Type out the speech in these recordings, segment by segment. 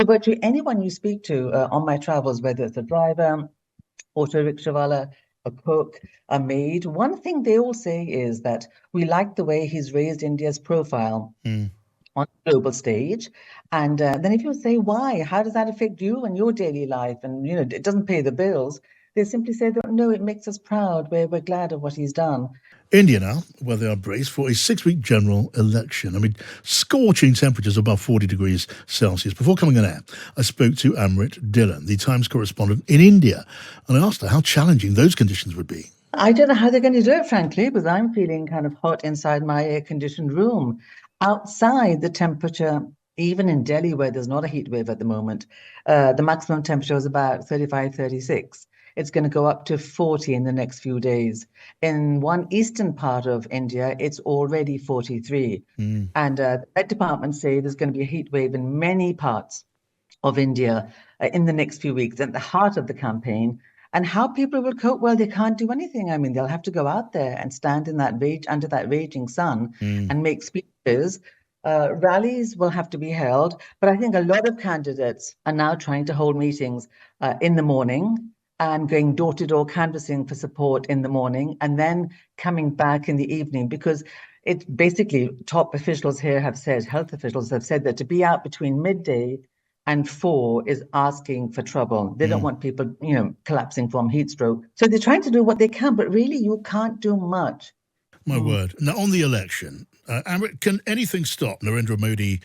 virtually anyone you speak to on my travels, whether it's a driver, auto rickshawala, a cook, a maid, one thing they all say is that we like the way he's raised India's profile on the global stage. And then if you say, why? How does that affect you and your daily life? And, it doesn't pay the bills. They simply say that, no, it makes us proud. We're glad of what he's done. India now, where they are braced for a 6-week general election. I mean, scorching temperatures above 40 degrees Celsius. Before coming on air, I spoke to Amrit Dhillon, the Times correspondent in India, and I asked her how challenging those conditions would be. I don't know how they're going to do it, frankly, because I'm feeling kind of hot inside my air-conditioned room. Outside, the temperature, even in Delhi, where there's not a heat wave at the moment, the maximum temperature is about 35, 36. It's going to go up to 40 in the next few days. In one eastern part of India, it's already 43. And the Met Department say there's going to be a heat wave in many parts of India in the next few weeks, at the heart of the campaign. And how people will cope, well, they can't do anything. I mean, they'll have to go out there and stand in that under that raging sun and make speeches. Rallies will have to be held. But I think a lot of candidates are now trying to hold meetings in the morning and going door-to-door canvassing for support in the morning and then coming back in the evening, because it's basically top officials here have said, health officials have said that to be out between midday and 4 is asking for trouble. They don't want people, collapsing from heat stroke. So they're trying to do what they can, but really you can't do much. My word. Now, on the election, Amrit, can anything stop Narendra Modi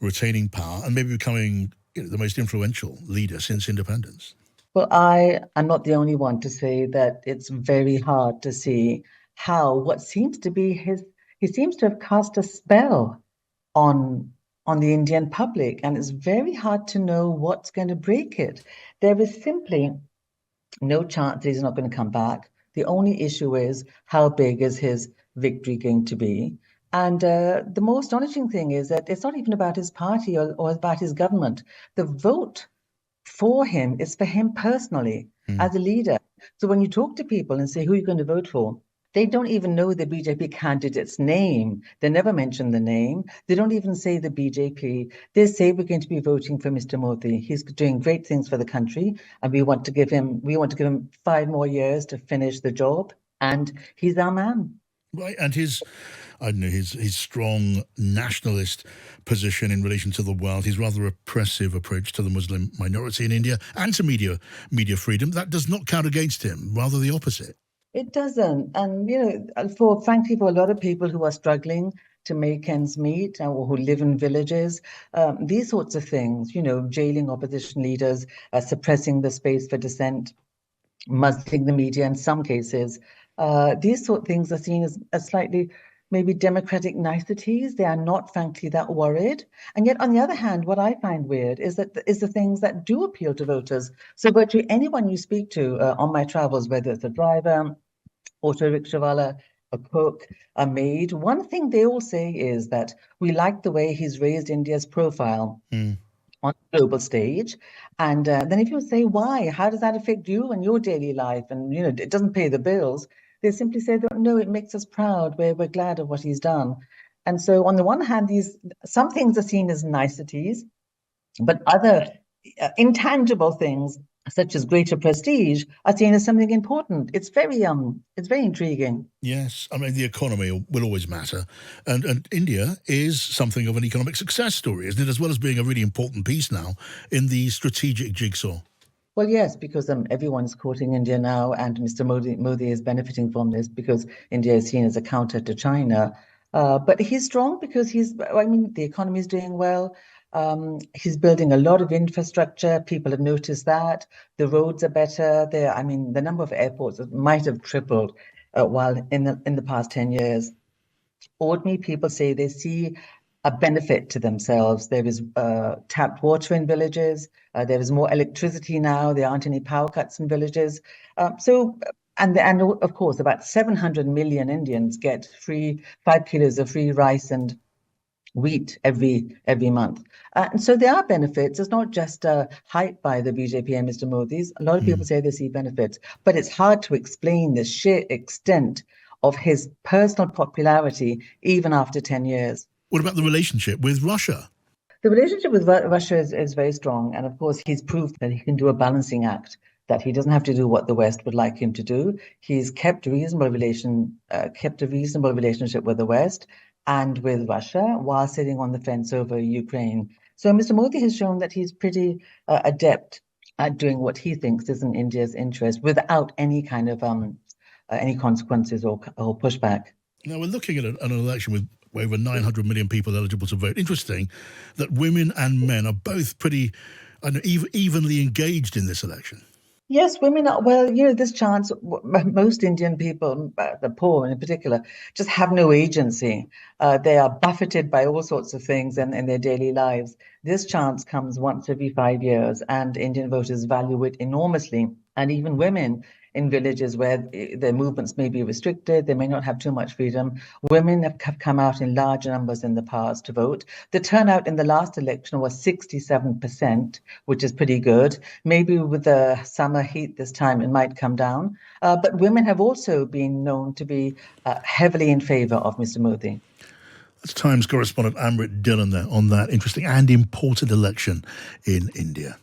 retaining power and maybe becoming the most influential leader since independence? Well, I am not the only one to say that it's very hard to see how what seems to be he seems to have cast a spell on the Indian public, and it's very hard to know what's going to break it. There is simply no chance that he's not going to come back. The only issue is how big is his victory going to be? And the most astonishing thing is that it's not even about his party or about his government. The vote for him is for him personally as a leader. So when you talk to people and say, who are you going to vote for? They don't even know the BJP candidate's name. They never mention the name. They don't even say the BJP. They say we're going to be voting for Mr. Modi. He's doing great things for the country, and we want to give him 5 more years to finish the job, and he's our man. Right, and his strong nationalist position in relation to the world, his rather oppressive approach to the Muslim minority in India and to media freedom, that does not count against him, rather the opposite. It doesn't. And, frankly, for a lot of people who are struggling to make ends meet or who live in villages, these sorts of things, jailing opposition leaders, suppressing the space for dissent, muzzling the media in some cases, these sort of things are seen as slightly maybe democratic niceties. They are not, frankly, that worried. And yet, on the other hand, what I find weird is the things that do appeal to voters. So virtually anyone you speak to on my travels, whether it's a driver, auto rickshawala, a cook, a maid, one thing they all say is that we like the way he's raised India's profile on the global stage. And then if you say, why? How does that affect you and your daily life? And, it doesn't pay the bills. They simply say that, no, it makes us proud. We're glad of what he's done. And so on the one hand, some things are seen as niceties, but other intangible things, such as greater prestige, are seen as something important. It's very intriguing. Yes, I mean, the economy will always matter. And India is something of an economic success story, isn't it? As well as being a really important piece now in the strategic jigsaw. Well, yes, because everyone's quoting India now, and Mr. Modi is benefiting from this because India is seen as a counter to China. But he's strong because the economy is doing well. He's building a lot of infrastructure. People have noticed that. The roads are better. The number of airports might have tripled while in the past 10 years. Ordinary people say they see a benefit to themselves. There is tapped water in villages. There is more electricity now. There aren't any power cuts in villages. And of course, about 700 million Indians get 5 kilos of free rice and wheat every month. And so there are benefits. It's not just hype by the BJP and Mr. Modi's. A lot of people say they see benefits, but it's hard to explain the sheer extent of his personal popularity even after 10 years. What about the relationship with Russia? The relationship with Russia is very strong, and of course, he's proved that he can do a balancing act. That he doesn't have to do what the West would like him to do. He's kept kept a reasonable relationship with the West and with Russia while sitting on the fence over Ukraine. So Mr. Modi has shown that he's pretty adept at doing what he thinks is in India's interest without any kind of any consequences or pushback. Now, we're looking at an election with over 900 million people eligible to vote. Interesting that women and men are both pretty evenly engaged in this election. Yes, women are, well, this chance, most Indian people, the poor in particular, just have no agency. They are buffeted by all sorts of things in their daily lives. This chance comes once every 5 years, and Indian voters value it enormously. And even women in villages where their movements may be restricted, they may not have too much freedom. Women have come out in large numbers in the past to vote. The turnout in the last election was 67%, which is pretty good. Maybe with the summer heat this time, it might come down. But women have also been known to be heavily in favor of Mr. Modi. That's Times correspondent Amrit Dhillon there on that interesting and important election in India.